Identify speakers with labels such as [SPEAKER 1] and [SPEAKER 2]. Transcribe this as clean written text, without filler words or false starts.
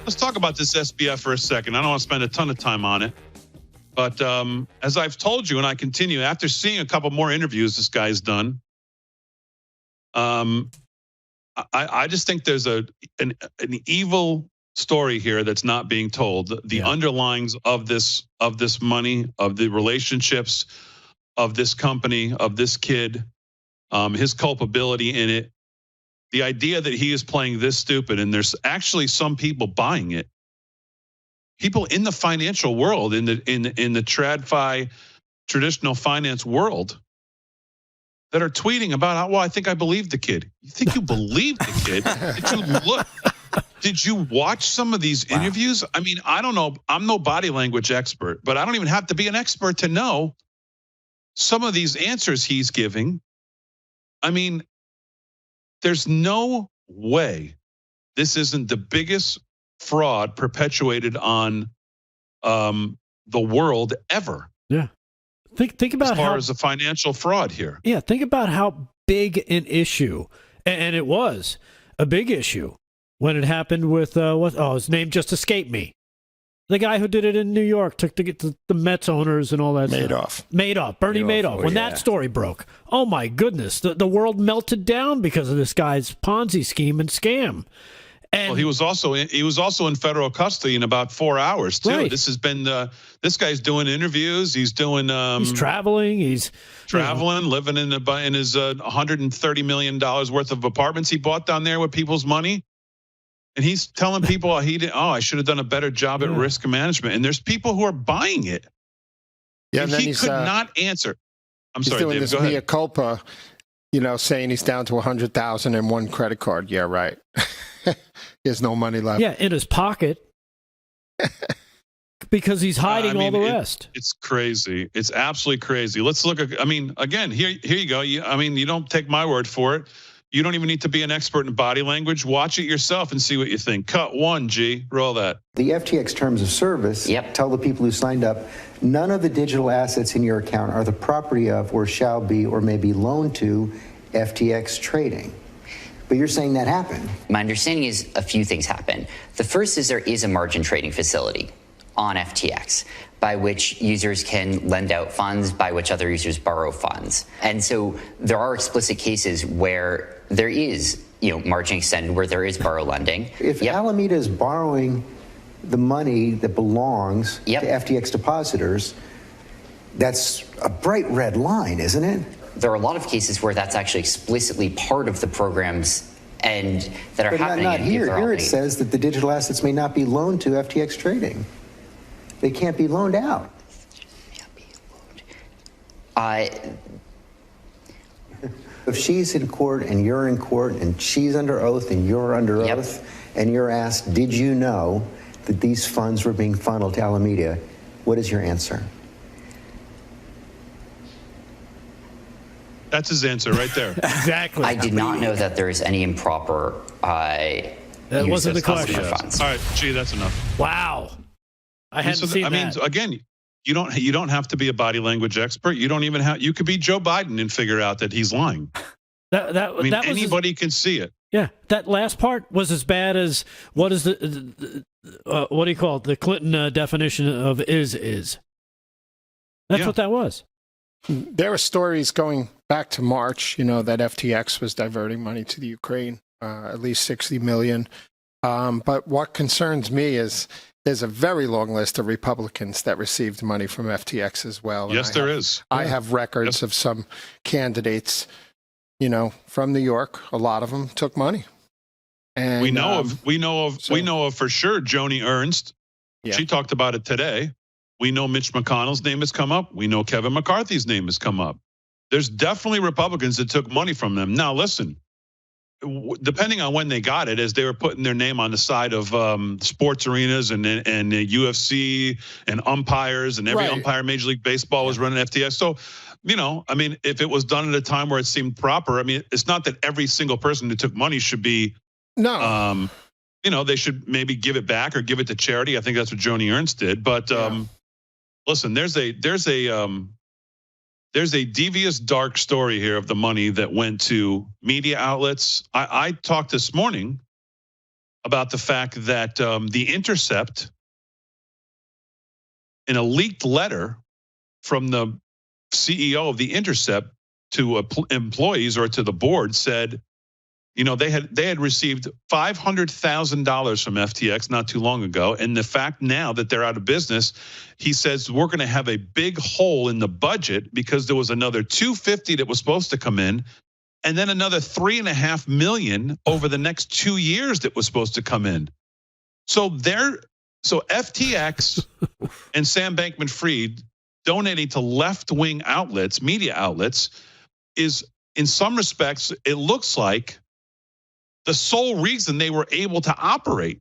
[SPEAKER 1] Let's talk about this SBF for a second. I don't want to spend a ton of time on it. But as I've told you, and I continue, after seeing a couple more interviews this guy's done, I just think there's an evil story here that's not being told. The underlyings of this money, of the relationships, of this company, of this kid, his culpability in it. The idea that he is playing this stupid, and there's actually some people buying it. People in the financial world, in the TradFi traditional finance world, that are tweeting about how, well, I think I believe the kid. You think you believe the kid? Did you look? Did you watch some of these interviews? I mean, I don't know. I'm no body language expert, but I don't even have to be an expert to know some of these answers he's giving. I mean, there's no way this isn't the biggest fraud perpetuated on the world ever.
[SPEAKER 2] Yeah. Think about
[SPEAKER 1] as far as the financial fraud here.
[SPEAKER 2] Yeah, think about how big an issue, and it was a big issue when it happened with his name just escaped me. The guy who did it in New York took to get the Mets owners and all that stuff. Bernie Madoff. When that story broke, oh my goodness, the world melted down because of this guy's Ponzi scheme and scam. And
[SPEAKER 1] well, he was also in federal custody in about 4 hours too.
[SPEAKER 2] Right.
[SPEAKER 1] This has been this guy's doing interviews. He's doing
[SPEAKER 2] he's traveling. He's
[SPEAKER 1] living in his $130 million worth of apartments he bought down there with people's money. And he's telling people I should have done a better job at risk management. And there's people who are buying it.
[SPEAKER 3] Yeah,
[SPEAKER 1] and
[SPEAKER 3] then
[SPEAKER 1] he could not answer.
[SPEAKER 3] He's
[SPEAKER 1] sorry,
[SPEAKER 3] doing
[SPEAKER 1] Dave,
[SPEAKER 3] this
[SPEAKER 1] go ahead.
[SPEAKER 3] mea culpa, saying he's down to 100,000 in one credit card. Yeah, right. There's no money left.
[SPEAKER 2] Yeah, in his pocket. Because he's hiding all the rest.
[SPEAKER 1] It's crazy. It's absolutely crazy. Let's look at, again, here you go. You don't take my word for it. You don't even need to be an expert in body language. Watch it yourself and see what you think. Cut one, G. Roll that.
[SPEAKER 4] The FTX terms of service tell the people who signed up, none of the digital assets in your account are the property of or shall be or may be loaned to FTX trading. But you're saying that happened.
[SPEAKER 5] My understanding is a few things happen. The first is there is a margin trading facility on FTX by which users can lend out funds, by which other users borrow funds. And so there are explicit cases where there is, margin extended, where there is borrow lending.
[SPEAKER 4] If Alameda is borrowing the money that belongs to FTX depositors, that's a bright red line, isn't it?
[SPEAKER 5] There are a lot of cases where that's actually explicitly part of the programs and that are happening.
[SPEAKER 4] Not here. Here it says that the digital assets may not be loaned to FTX trading. They can't be loaned out. If she's in court and you're in court and she's under oath and you're under oath and you're asked, did you know that these funds were being funneled to Alameda, what is your answer?
[SPEAKER 1] That's his answer right there.
[SPEAKER 2] Exactly.
[SPEAKER 5] I did not know that there is any improper
[SPEAKER 2] that wasn't the question.
[SPEAKER 5] Funds.
[SPEAKER 1] All right, G, that's enough.
[SPEAKER 2] Wow. I hadn't seen that.
[SPEAKER 1] Again, you don't have to be a body language expert. You don't even have. You could be Joe Biden and figure out that he's lying. Anybody can see it.
[SPEAKER 2] Yeah, that last part was as bad as what is the what do you call it? The Clinton definition of is. That's what that was.
[SPEAKER 3] There are stories going back to March, that FTX was diverting money to the Ukraine, at least 60 million. But what concerns me is there's a very long list of Republicans that received money from FTX as well.
[SPEAKER 1] Yes, there is.
[SPEAKER 3] I have records of some candidates, from New York. A lot of them took money. And
[SPEAKER 1] we know of for sure Joni Ernst. Yeah. She talked about it today. We know Mitch McConnell's name has come up. We know Kevin McCarthy's name has come up. There's definitely Republicans that took money from them. Now, listen, depending on when they got it, as they were putting their name on the side of sports arenas and UFC and umpires and every umpire in Major League Baseball was running FTX. So, if it was done at a time where it seemed proper, it's not that every single person who took money should be, they should maybe give it back or give it to charity. I think that's what Joni Ernst did. But listen, there's a devious, dark story here of the money that went to media outlets. I talked this morning about the fact that The Intercept, in a leaked letter from the CEO of The Intercept to employees or to the board, said, they had received $500,000 from FTX not too long ago, and the fact now that they're out of business, he says we're going to have a big hole in the budget because there was another $250 that was supposed to come in, and then another $3.5 million over the next 2 years that was supposed to come in. So FTX and Sam Bankman-Fried donating to left-wing outlets, media outlets, is in some respects, it looks like the sole reason they were able to operate.